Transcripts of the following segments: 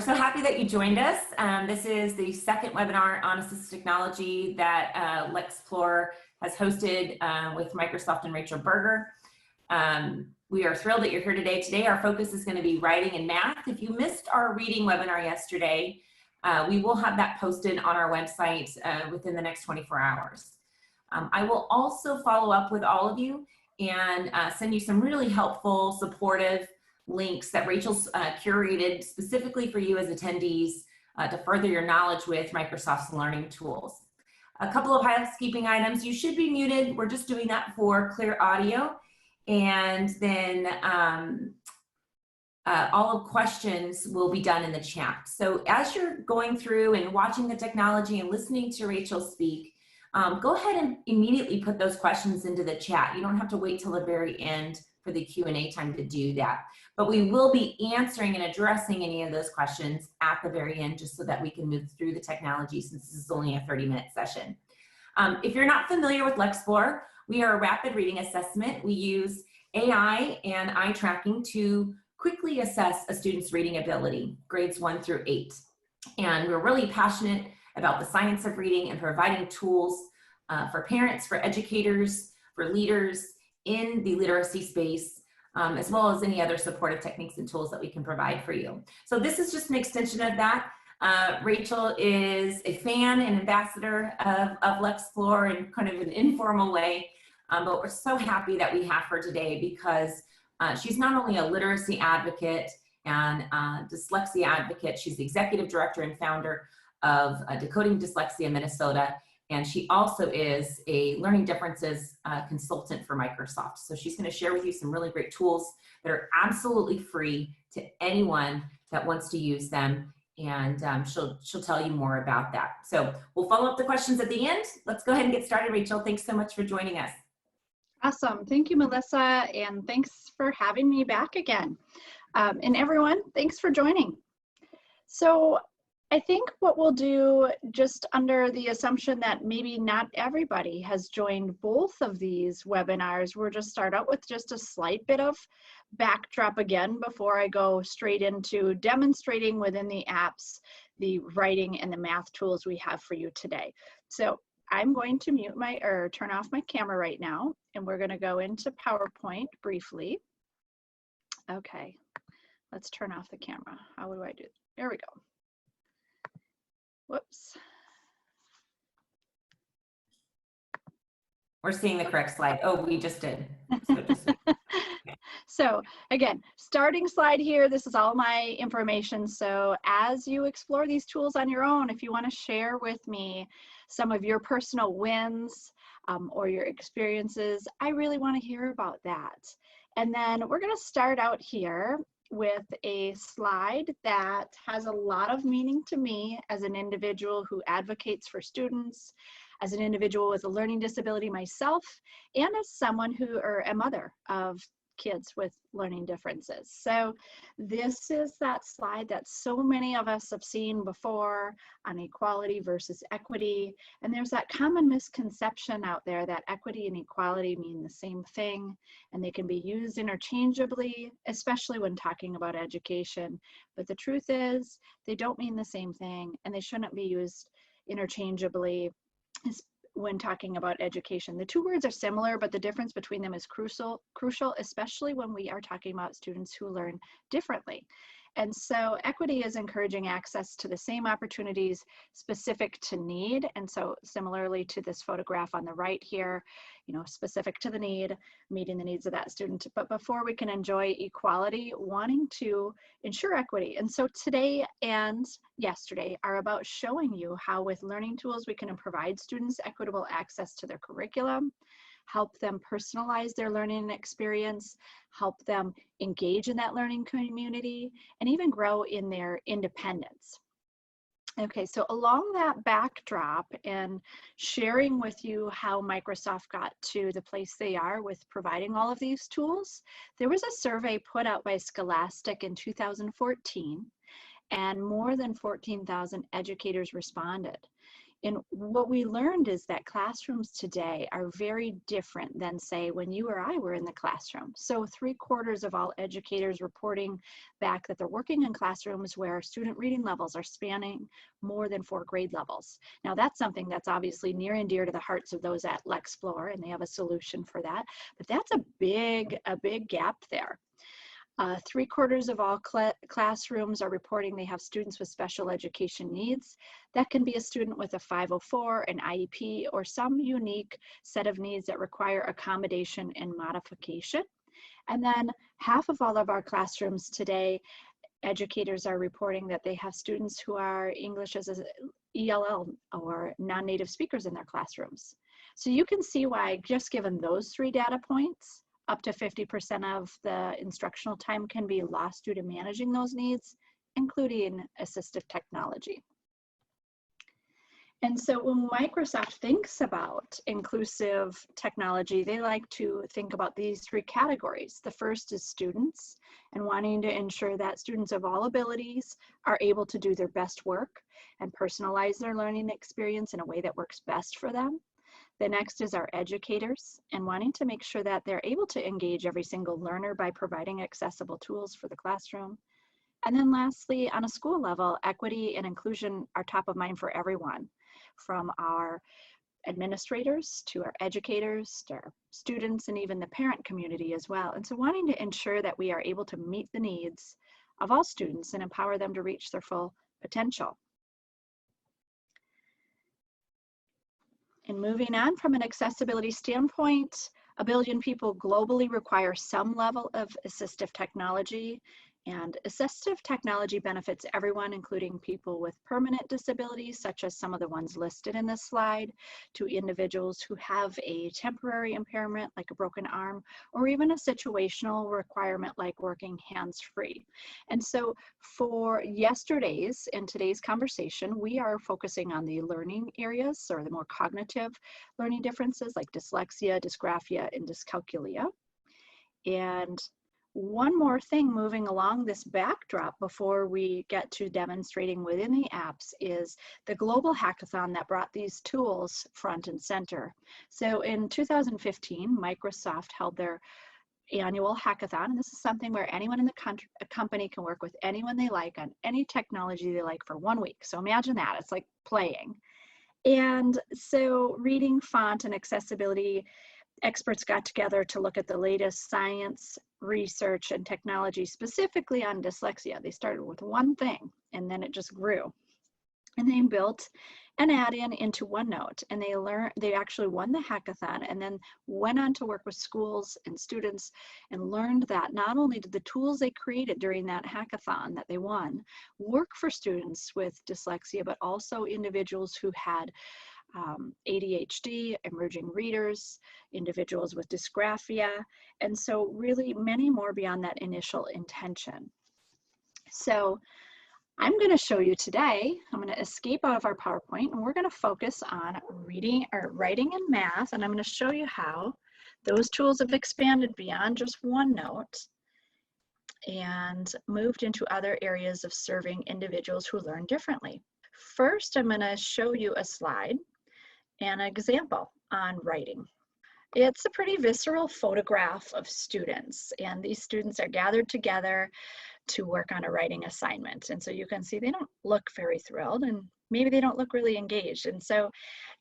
so happy that you joined us. This is the second webinar on assistive technology that Lexplore has hosted with Microsoft and Rachel Berger. We are thrilled that you're here today. Today our focus is going to be writing and math. If you missed our reading webinar yesterday, we will have that posted on our website within the next 24 hours. I will also follow up with all of you and send you some really helpful, supportive links that Rachel's curated specifically for you as attendees to further your knowledge with Microsoft's learning tools. A couple of housekeeping items. You should be muted. We're just doing that for clear audio. And then all of questions will be done in the chat. So as you're going through and watching the technology and listening to Rachel speak, go ahead and immediately put those questions into the chat. You don't have to wait till the very end for the Q&A time to do that. But we will be answering and addressing any of those questions at the very end, just so that we can move through the technology, since this is only a 30-minute session. If you're not familiar with Lexplore, we are a rapid reading assessment. We use AI and eye tracking to quickly assess a student's reading ability, grades 1 through 8. And we're really passionate about the science of reading and providing tools for parents, for educators, for leaders in the literacy space, as well as any other supportive techniques and tools that we can provide for you. So this is just an extension of that. Rachel is a fan and ambassador of Lexplore in kind of an informal way, but we're so happy that we have her today because she's not only a literacy advocate and dyslexia advocate, she's the executive director and founder of Decoding Dyslexia Minnesota, and she also is a learning differences consultant for Microsoft. So she's going to share with you some really great tools that are absolutely free to anyone that wants to use them, and she'll tell you more about that. So we'll follow up the questions at the end. Let's go ahead and get started. Rachel, thanks so much for joining us. Awesome. Thank you, Melissa, and thanks for having me back again. And everyone, thanks for joining. So I think what we'll do, just under the assumption that maybe not everybody has joined both of these webinars, we'll just start out with just a slight bit of backdrop again before I go straight into demonstrating within the apps the writing and the math tools we have for you today. So I'm going to mute or turn off my camera right now, and we're going to go into PowerPoint briefly. Okay, let's turn off the camera. How do I do it? There we go. Whoops. We're seeing the correct slide. Oh, we just did. So again, starting slide here, this is all my information. So as you explore these tools on your own, if you want to share with me some of your personal wins or your experiences, I really want to hear about that. And then we're going to start out here with a slide that has a lot of meaning to me as an individual who advocates for students, as an individual with a learning disability myself, and as someone who, or a mother of kids with learning differences. So this is that slide that so many of us have seen before on equality versus equity. And there's that common misconception out there that equity and equality mean the same thing, and they can be used interchangeably, especially when talking about education. But the truth is, they don't mean the same thing, and they shouldn't be used interchangeably when talking about education. The two words are similar, but the difference between them is crucial, especially when we are talking about students who learn differently. And so equity is encouraging access to the same opportunities specific to need. And so similarly to this photograph on the right here, you know, specific to the need, meeting the needs of that student. But before we can enjoy equality, wanting to ensure equity. And so today and yesterday are about showing you how with learning tools we can provide students equitable access to their curriculum, help them personalize their learning experience, help them engage in that learning community, and even grow in their independence. Okay, so along that backdrop and sharing with you how Microsoft got to the place they are with providing all of these tools, there was a survey put out by Scholastic in 2014, and more than 14,000 educators responded. And what we learned is that classrooms today are very different than, say, when you or I were in the classroom. So 3/4 of all educators reporting back that they're working in classrooms where student reading levels are spanning more than 4 grade levels. Now that's something that's obviously near and dear to the hearts of those at Lexplore, and they have a solution for that. But that's a big gap there. 3/4 of all classrooms are reporting they have students with special education needs. That can be a student with a 504, an IEP, or some unique set of needs that require accommodation and modification. And then half of all of our classrooms today, educators are reporting that they have students who are English as an ELL or non-native speakers in their classrooms. So you can see why, just given those 3 data points, up to 50% of the instructional time can be lost due to managing those needs, including assistive technology. And so when Microsoft thinks about inclusive technology, they like to think about these 3 categories. The first is students, and wanting to ensure that students of all abilities are able to do their best work and personalize their learning experience in a way that works best for them. The next is our educators, and wanting to make sure that they're able to engage every single learner by providing accessible tools for the classroom. And then lastly, on a school level, equity and inclusion are top of mind for everyone, from our administrators to our educators, to our students, and even the parent community as well. And so wanting to ensure that we are able to meet the needs of all students and empower them to reach their full potential. And moving on, from an accessibility standpoint, 1 billion people globally require some level of assistive technology. And assistive technology benefits everyone, including people with permanent disabilities, such as some of the ones listed in this slide, to individuals who have a temporary impairment, like a broken arm, or even a situational requirement like working hands-free. And so for yesterday's and today's conversation, we are focusing on the learning areas, or the more cognitive learning differences like dyslexia, dysgraphia, and dyscalculia. And one more thing moving along this backdrop before we get to demonstrating within the apps is the global hackathon that brought these tools front and center. So in 2015, Microsoft held their annual hackathon, and this is something where anyone in the company can work with anyone they like on any technology they like for 1 week. So imagine that, it's like playing. And so reading, font, and accessibility experts got together to look at the latest science, research, and technology specifically on dyslexia. They started with one thing and then it just grew. And they built an add-in into OneNote, and they actually won the hackathon and then went on to work with schools and students and learned that not only did the tools they created during that hackathon that they won work for students with dyslexia, but also individuals who had ADHD, emerging readers, individuals with dysgraphia, and so really many more beyond that initial intention. So I'm going to show you today, I'm going to escape out of our PowerPoint, and we're going to focus on reading or writing and math, and I'm going to show you how those tools have expanded beyond just OneNote and moved into other areas of serving individuals who learn differently. First, I'm going to show you a slide and an example on writing. It's a pretty visceral photograph of students, and these students are gathered together to work on a writing assignment. And so you can see they don't look very thrilled, and maybe they don't look really engaged. And so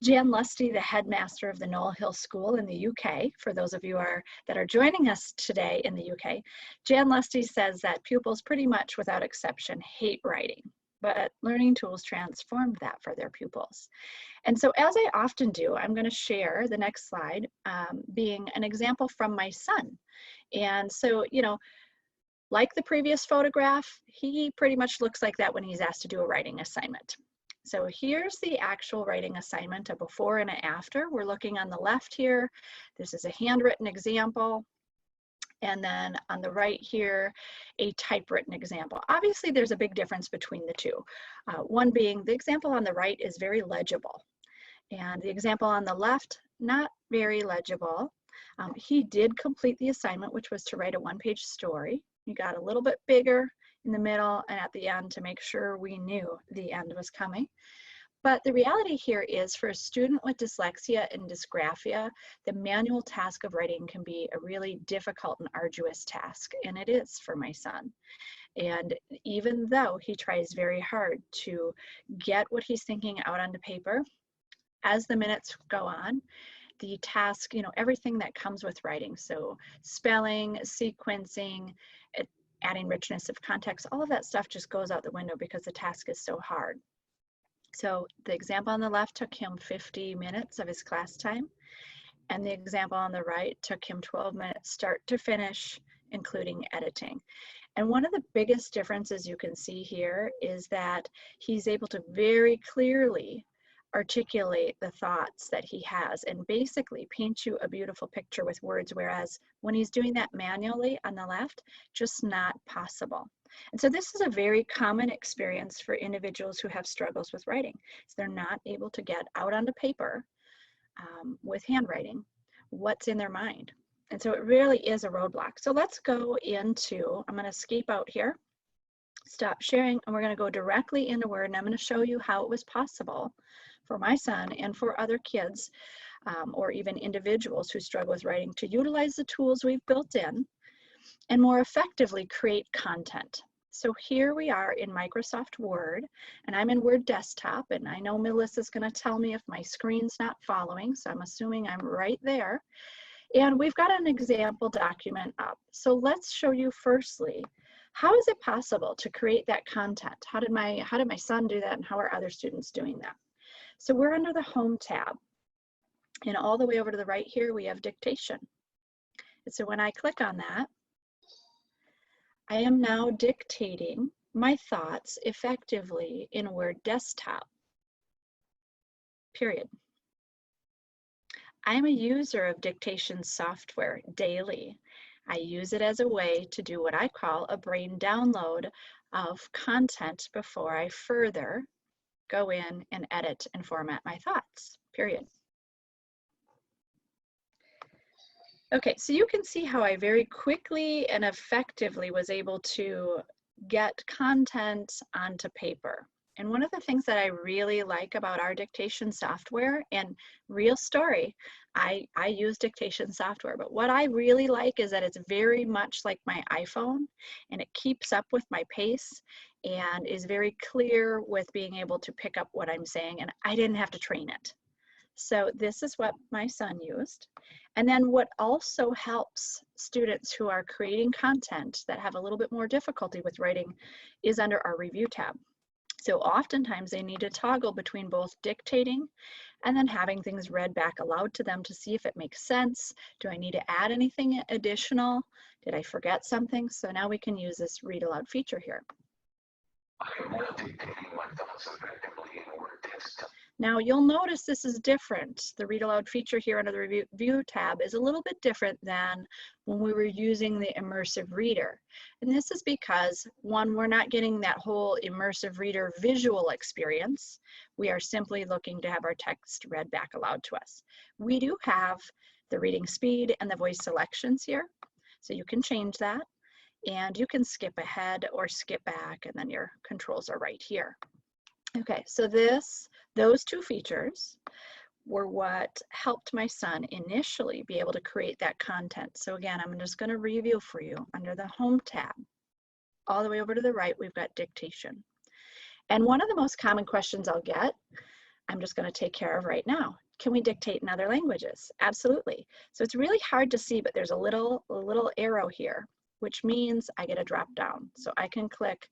Jan Lusty, the headmaster of the Knoll Hill School in the UK, for those of you that are joining us today in the UK, Jan Lusty says that pupils pretty much without exception hate writing, but learning tools transformed that for their pupils. And so as I often do, I'm going to share the next slide being an example from my son. And so, you know, like the previous photograph, he pretty much looks like that when he's asked to do a writing assignment. So here's the actual writing assignment, a before and an after. We're looking on the left here. This is a handwritten example. And then on the right here, a typewritten example. Obviously, there's a big difference between the two. One being the example on the right is very legible. And the example on the left, not very legible. He did complete the assignment, which was to write a one-page story. He got a little bit bigger in the middle and at the end to make sure we knew the end was coming. But the reality here is for a student with dyslexia and dysgraphia, the manual task of writing can be a really difficult and arduous task, and it is for my son. And even though he tries very hard to get what he's thinking out onto paper, as the minutes go on, the task, everything that comes with writing, so spelling, sequencing, adding richness of context, all of that stuff just goes out the window because the task is so hard. So the example on the left took him 50 minutes of his class time, and the example on the right took him 12 minutes start to finish, including editing. And one of the biggest differences you can see here is that he's able to very clearly articulate the thoughts that he has and basically paint you a beautiful picture with words, whereas when he's doing that manually on the left, just not possible. And so this is a very common experience for individuals who have struggles with writing. So they're not able to get out onto paper with handwriting what's in their mind. And so it really is a roadblock. So let's go into, I'm going to escape out here, stop sharing, and we're going to go directly into Word, and I'm going to show you how it was possible for my son and for other kids or even individuals who struggle with writing to utilize the tools we've built in and more effectively create content. So here we are in Microsoft Word, and I'm in Word Desktop, and I know Melissa's going to tell me if my screen's not following, so I'm assuming I'm right there. And we've got an example document up. So let's show you firstly, how is it possible to create that content? How did my son do that, and how are other students doing that? So we're under the Home tab, and all the way over to the right here, we have dictation. And so when I click on that, I am now dictating my thoughts effectively in Word Desktop, period. I'm a user of dictation software daily. I use it as a way to do what I call a brain download of content before I further go in and edit and format my thoughts, period. Okay, so you can see how I very quickly and effectively was able to get content onto paper. And one of the things that I really like about our dictation software, and real story, I use dictation software, but what I really like is that it's very much like my iPhone, and it keeps up with my pace and is very clear with being able to pick up what I'm saying, and I didn't have to train it. So this is what my son used. And then what also helps students who are creating content that have a little bit more difficulty with writing is under our review tab. So oftentimes they need to toggle between both dictating and then having things read back aloud to them to see if it makes sense. Do I need to add anything additional? Did I forget something? So now we can use this read aloud feature here. I am now dictating my thoughts effectively in Word Desktop. Now you'll notice this is different. The read aloud feature here under the review tab is a little bit different than when we were using the immersive reader. And this is because, one, we're not getting that whole immersive reader visual experience. We are simply looking to have our text read back aloud to us. We do have the reading speed and the voice selections here, so you can change that. And you can skip ahead or skip back, and then your controls are right here. Okay, so those two features were what helped my son initially be able to create that content. So again, I'm just going to review for you under the Home tab. All the way over to the right, we've got dictation. And one of the most common questions I'll get, I'm just going to take care of right now. Can we dictate in other languages? Absolutely. So it's really hard to see, but there's a little arrow here, which means I get a drop down. So I can click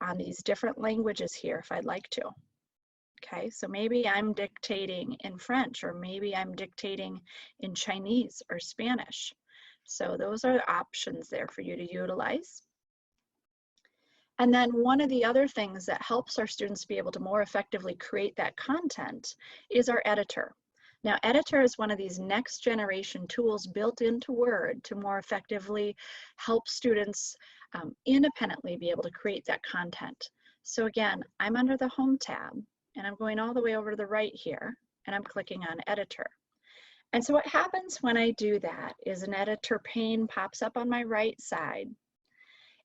on these different languages here if I'd like to. Okay, so maybe I'm dictating in French, or maybe I'm dictating in Chinese or Spanish. So those are options there for you to utilize. And then one of the other things that helps our students be able to more effectively create that content is our editor. Now, editor is one of these next generation tools built into Word to more effectively help students independently be able to create that content. So again, I'm under the Home tab, and I'm going all the way over to the right here, and I'm clicking on Editor. And so what happens when I do that is an editor pane pops up on my right side,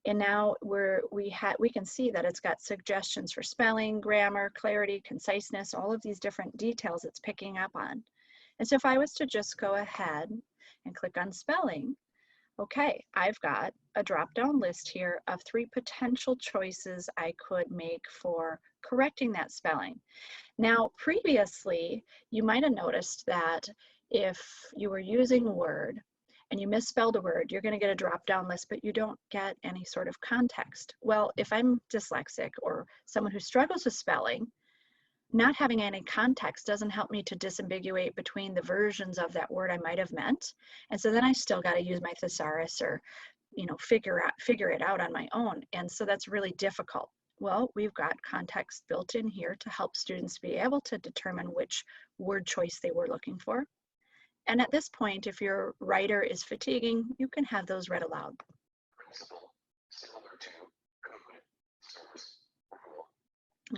And now we can see that it's got suggestions for spelling, grammar, clarity, conciseness, all of these different details it's picking up on. And so if I was to just go ahead and click on spelling, okay, I've got a drop-down list here of 3 potential choices I could make for correcting that spelling. Now, previously, you might have noticed that if you were using Word and you misspelled a word, you're going to get a drop-down list, but you don't get any sort of context. Well, if I'm dyslexic or someone who struggles with spelling, not having any context doesn't help me to disambiguate between the versions of that word I might have meant. And so then I still got to use my thesaurus or, you know, figure it out on my own. And so that's really difficult. Well, we've got context built in here to help students be able to determine which word choice they were looking for. And at this point, if your writer is fatiguing, you can have those read aloud. Principle, similar to code, source, rule.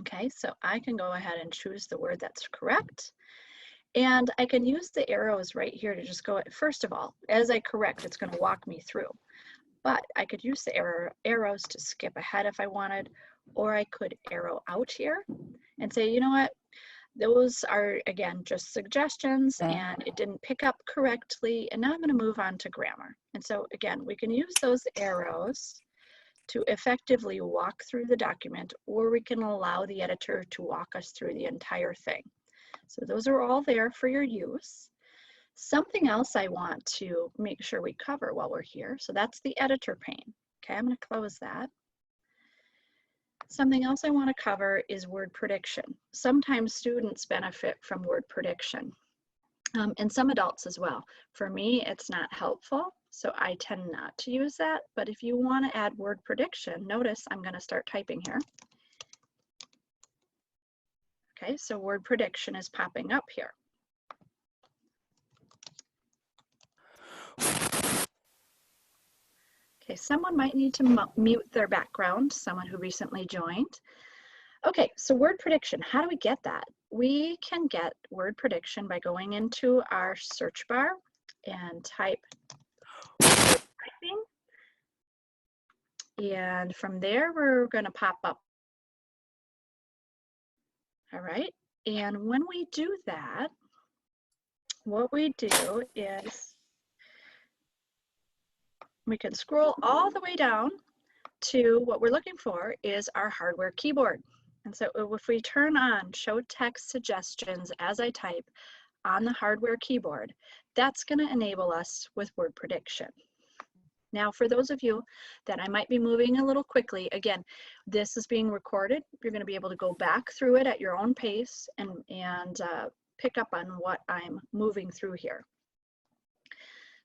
Okay, so I can go ahead and choose the word that's correct. And I can use the arrows right here to just go, first of all, as I correct, it's going to walk me through. But I could use the arrows to skip ahead if I wanted, or I could arrow out here and say, you know what, those are, again, just suggestions and it didn't pick up correctly. And now I'm going to move on to grammar. And so again, we can use those arrows to effectively walk through the document, or we can allow the editor to walk us through the entire thing. So those are all there for your use. Something else I want to make sure we cover while we're here, so that's the editor pane. Okay, I'm going to close that. Something else I want to cover is word prediction. Sometimes students benefit from word prediction, and some adults as well. For me, it's not helpful, so I tend not to use that. But if you want to add word prediction, notice I'm going to start typing here. Okay, so word prediction is popping up here. Okay, someone might need to mute their background, someone who recently joined. Okay, so word prediction, how do we get that? We can get word prediction by going into our search bar and typing. And from there, we're going to pop up. All right, and when we do that, what we do is we can scroll all the way down to what we're looking for is our hardware keyboard. And so if we turn on show text suggestions as I type on the hardware keyboard, that's going to enable us with word prediction. Now, for those of you that I might be moving a little quickly, again, this is being recorded. You're going to be able to go back through it at your own pace and pick up on what I'm moving through here.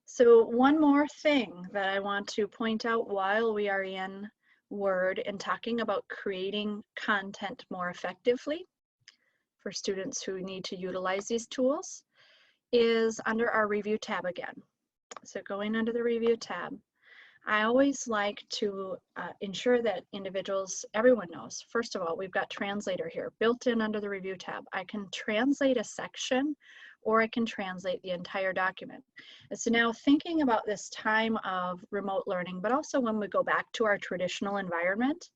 So one more thing that I want to point out while we are in Word and talking about creating content more effectively for students who need to utilize these tools is under our review tab again. So going under the review tab, I always like to ensure that everyone knows, first of all, we've got translator here built in under the review tab. I can translate a section or I can translate the entire document. And so now thinking about this time of remote learning, but also when we go back to our traditional environment,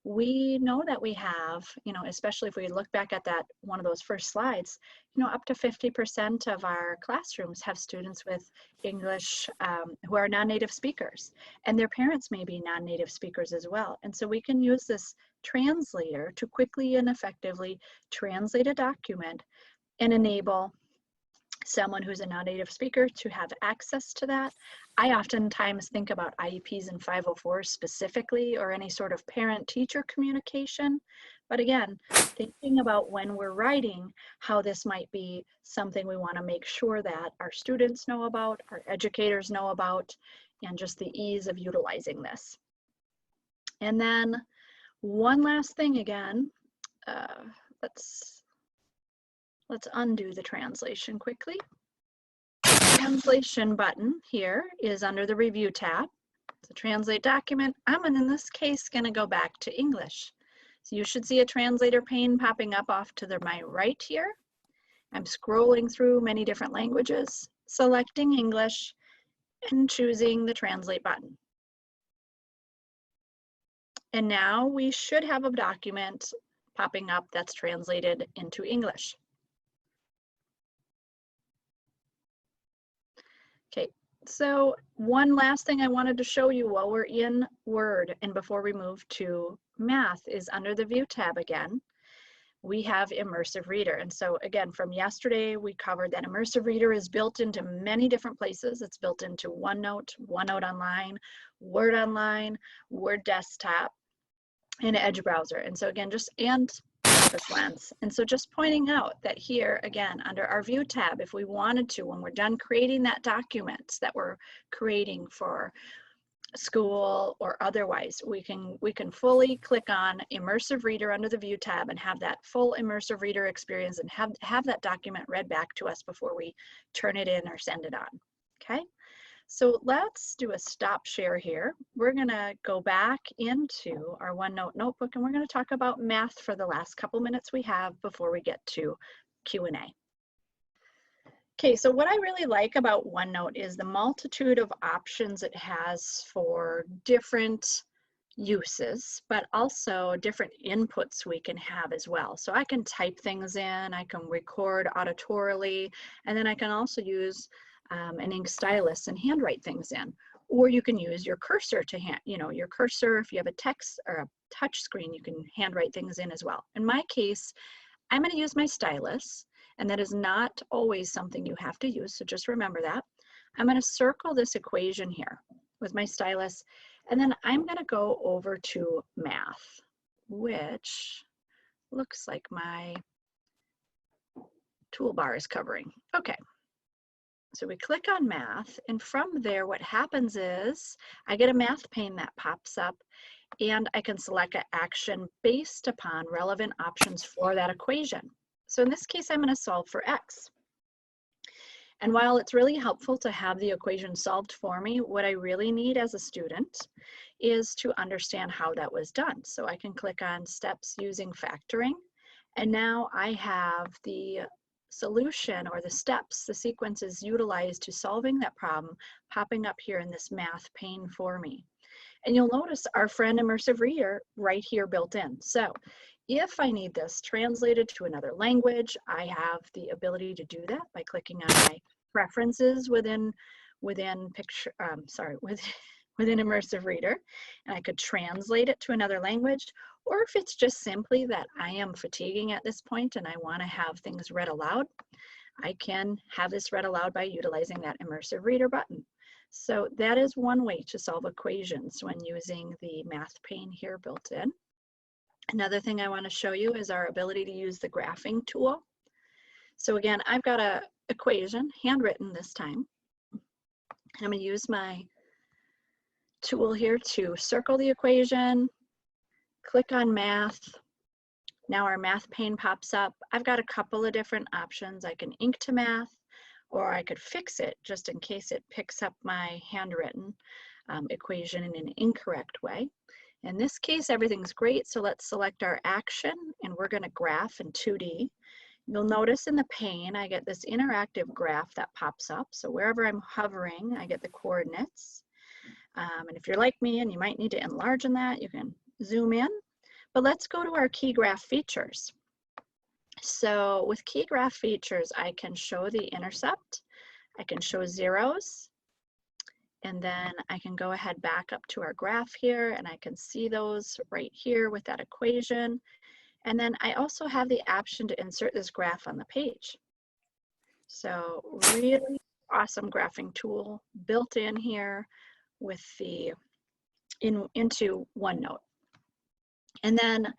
we know that we have, especially if we look back at that one of those first slides, up to 50% of our classrooms have students with English who are non-native speakers, and their parents may be non-native speakers as well. And so we can use this translator to quickly and effectively translate a document and enable someone who's a non-native speaker to have access to that. I oftentimes think about IEPs and 504s specifically, or any sort of parent-teacher communication. But again, thinking about when we're writing, how this might be something we want to make sure that our students know about, our educators know about, and just the ease of utilizing this. And then one last thing again, let's undo the translation quickly. The translation button here is under the review tab. To translate document, I'm in this case going to go back to English. So you should see a translator pane popping up off to my right here. I'm scrolling through many different languages, selecting English and choosing the translate button. And now we should have a document popping up that's translated into English. Okay, so one last thing I wanted to show you while we're in Word and before we move to math is under the View tab again, we have Immersive Reader. And so again, from yesterday, we covered that Immersive Reader is built into many different places. It's built into OneNote, OneNote Online, Word Desktop, and Edge browser. And so again, and Office Lens. And so just pointing out that here, again, under our View tab, if we wanted to, when we're done creating that document that we're creating for school or otherwise, we can fully click on Immersive Reader under the View tab and have that full Immersive Reader experience and have that document read back to us before we turn it in or send it on. Okay, so let's do a stop share here. We're gonna go back into our OneNote notebook and we're gonna talk about math for the last couple minutes we have before we get to Q&A. Okay, so what I really like about OneNote is the multitude of options it has for different uses, but also different inputs we can have as well. So I can type things in, I can record auditorily, and then I can also use an ink stylus and handwrite things in. Or you can use your cursor to your cursor, if you have a text or a touch screen, you can handwrite things in as well. In my case, I'm going to use my stylus, and that is not always something you have to use, so just remember that. I'm going to circle this equation here with my stylus, and then I'm going to go over to math, which looks like my toolbar is covering. Okay, so we click on math, and from there what happens is I get a math pane that pops up, and I can select an action based upon relevant options for that equation. So in this case, I'm going to solve for x. And while it's really helpful to have the equation solved for me, what I really need as a student is to understand how that was done. So I can click on steps using factoring, and now I have the solution or the steps, the sequences utilized to solving that problem popping up here in this math pane for me. And you'll notice our friend Immersive Reader right here built in. So if I need this translated to another language, I have the ability to do that by clicking on my preferences within Immersive Reader, and I could translate it to another language. Or if it's just simply that I am fatiguing at this point and I want to have things read aloud, I can have this read aloud by utilizing that Immersive Reader button. So that is one way to solve equations when using the math pane here built in. Another thing I want to show you is our ability to use the graphing tool. So again, I've got an equation, handwritten this time. I'm going to use my tool here to circle the equation, click on math. Now our math pane pops up. I've got a couple of different options. I can ink to math, or I could fix it just in case it picks up my handwritten equation in an incorrect way. In this case, everything's great, so let's select our action, and we're going to graph in 2D. You'll notice in the pane, I get this interactive graph that pops up. So wherever I'm hovering, I get the coordinates. And if you're like me and you might need to enlarge in that, you can zoom in. But let's go to our key graph features. So with key graph features, I can show the intercept, I can show zeros, and then I can go ahead back up to our graph here and I can see those right here with that equation. And then I also have the option to insert this graph on the page. So really awesome graphing tool built in here with the into OneNote. And then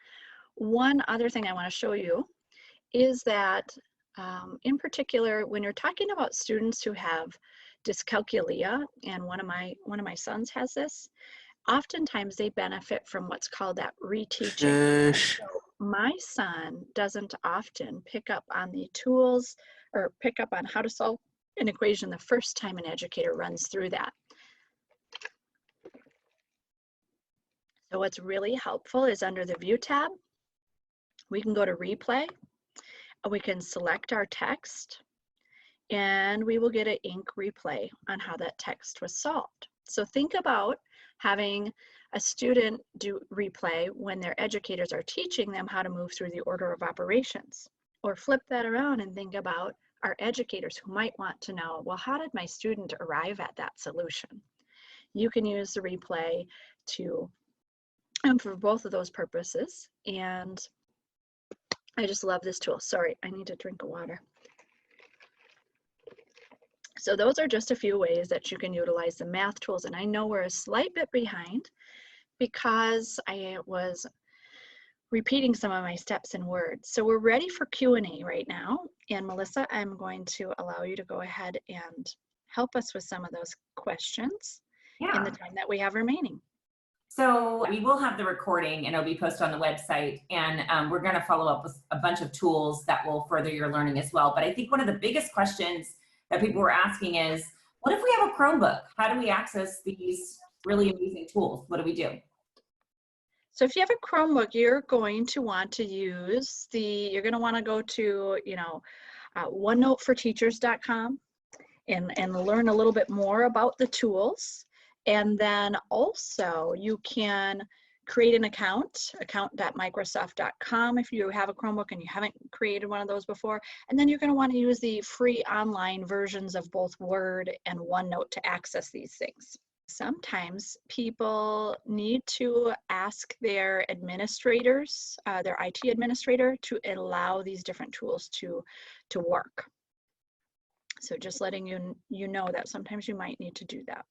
one other thing I want to show you is that in particular, when you're talking about students who have dyscalculia, and one of my sons has this, oftentimes they benefit from what's called that reteaching. So my son doesn't often pick up on the tools or pick up on how to solve an equation the first time an educator runs through that. So what's really helpful is under the View tab, we can go to Replay, and we can select our text, and we will get an ink replay on how that text was solved. So think about having a student do replay when their educators are teaching them how to move through the order of operations. Or flip that around and think about our educators who might want to know, well, how did my student arrive at that solution? You can use the replay to for both of those purposes. And I just love this tool. Sorry, I need a drink of water. So those are just a few ways that you can utilize the math tools. And I know we're a slight bit behind because I was repeating some of my steps in words. So we're ready for Q&A right now. And Melissa, I'm going to allow you to go ahead and help us with some of those questions in the time that we have remaining. So we will have the recording and it'll be posted on the website, and we're going to follow up with a bunch of tools that will further your learning as well. But I think one of the biggest questions that people were asking is, what if we have a Chromebook? How do we access these really amazing tools? What do we do? So if you have a Chromebook, you're going to want to use you're going to want to go to, OneNoteForTeachers.com and learn a little bit more about the tools. And then also you can create an account.microsoft.com if you have a Chromebook and you haven't created one of those before. And then you're going to want to use the free online versions of both Word and OneNote to access these things. Sometimes people need to ask their administrators, their IT administrator, to allow these different tools to work. So just letting you know that sometimes you might need to do that.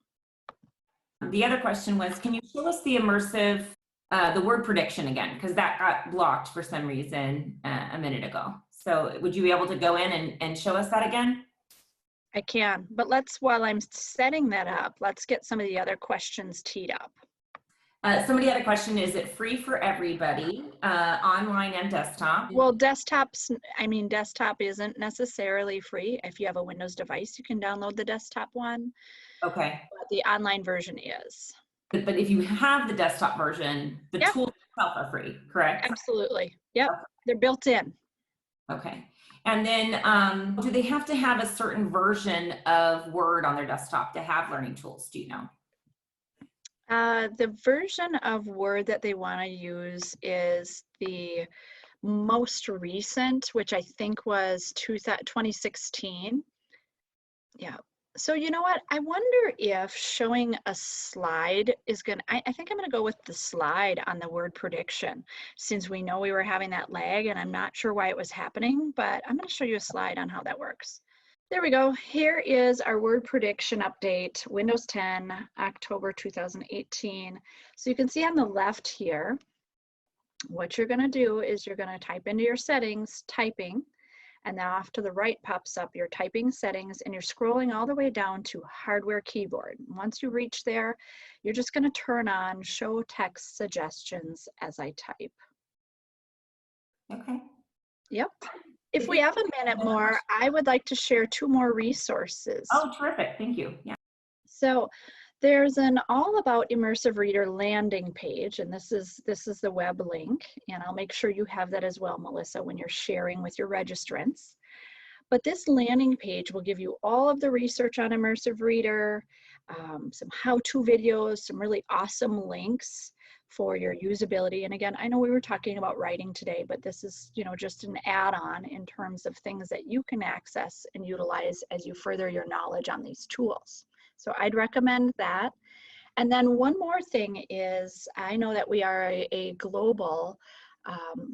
The other question was, can you show us the immersive, the word prediction again? Because that got blocked for some reason a minute ago. So would you be able to go in and show us that again? I can, but while I'm setting that up, let's get some of the other questions teed up. Somebody had a question, is it free for everybody, online and desktop? Well, desktop isn't necessarily free. If you have a Windows device, you can download the desktop one. Okay. But the online version is. But if you have the desktop version, the Yep. tools itself are free, correct? Absolutely. Yep. Okay. They're built in. Okay. And then do they have to have a certain version of Word on their desktop to have learning tools? Do you know? The version of Word that they want to use is the most recent, which I think was 2016. Yeah. So you know what? I wonder if showing a slide is going to, I think I'm going to go with the slide on the word prediction, since we know we were having that lag and I'm not sure why it was happening, but I'm going to show you a slide on how that works. There we go. Here is our word prediction update, Windows 10, October 2018. So you can see on the left here, what you're going to do is you're going to type into your settings, typing, and then off to the right pops up your typing settings, and you're scrolling all the way down to hardware keyboard. Once you reach there, you're just going to turn on show text suggestions as I type. Okay. Yep. If we have a minute more, I would like to share 2 more resources. Oh, terrific. Thank you. Yeah. So there's an all about immersive reader landing page, and this is the web link, and I'll make sure you have that as well, Melissa, when you're sharing with your registrants. But this landing page will give you all of the research on immersive reader, some how-to videos, some really awesome links for your usability. And again, I know we were talking about writing today, but this is, just an add-on in terms of things that you can access and utilize as you further your knowledge on these tools. So I'd recommend that. And then one more thing is, I know that we are a global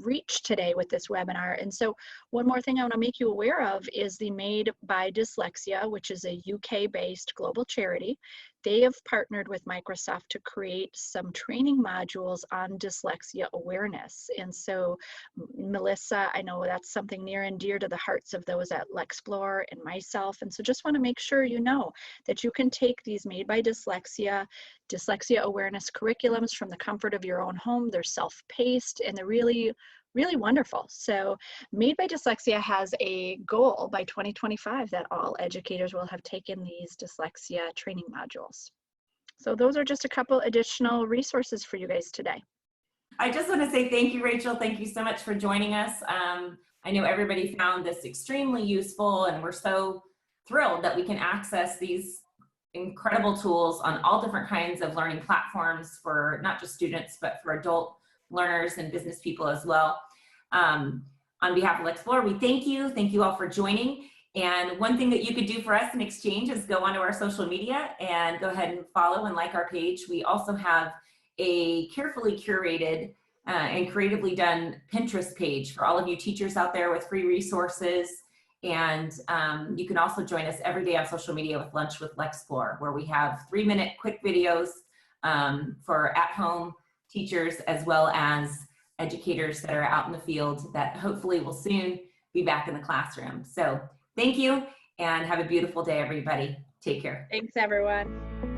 reach today with this webinar. And so one more thing I want to make you aware of is the Made by Dyslexia, which is a UK-based global charity. They have partnered with Microsoft to create some training modules on dyslexia awareness. And so Melissa, I know that's something near and dear to the hearts of those at Lexplore and myself. And so just want to make sure you know that you can take these Made by Dyslexia awareness curriculums from the comfort of your own home. They're self-paced and they're really wonderful. So Made by Dyslexia has a goal by 2025 that all educators will have taken these dyslexia training modules. So those are just a couple additional resources for you guys today. I just want to say thank you, Rachel. Thank you so much for joining us. I know everybody found this extremely useful, and we're so thrilled that we can access these incredible tools on all different kinds of learning platforms for not just students, but for adult learners and business people as well. On behalf of Explore, we thank you. Thank you all for joining. And one thing that you could do for us in exchange is go onto our social media and go ahead and follow and like our page. We also have a carefully curated and creatively done Pinterest page for all of you teachers out there with free resources. And you can also join us every day on social media with Lunch with Lexplore, where we have 3-minute quick videos for at-home teachers as well as educators that are out in the field that hopefully will soon be back in the classroom. So thank you and have a beautiful day, everybody. Take care. Thanks, everyone.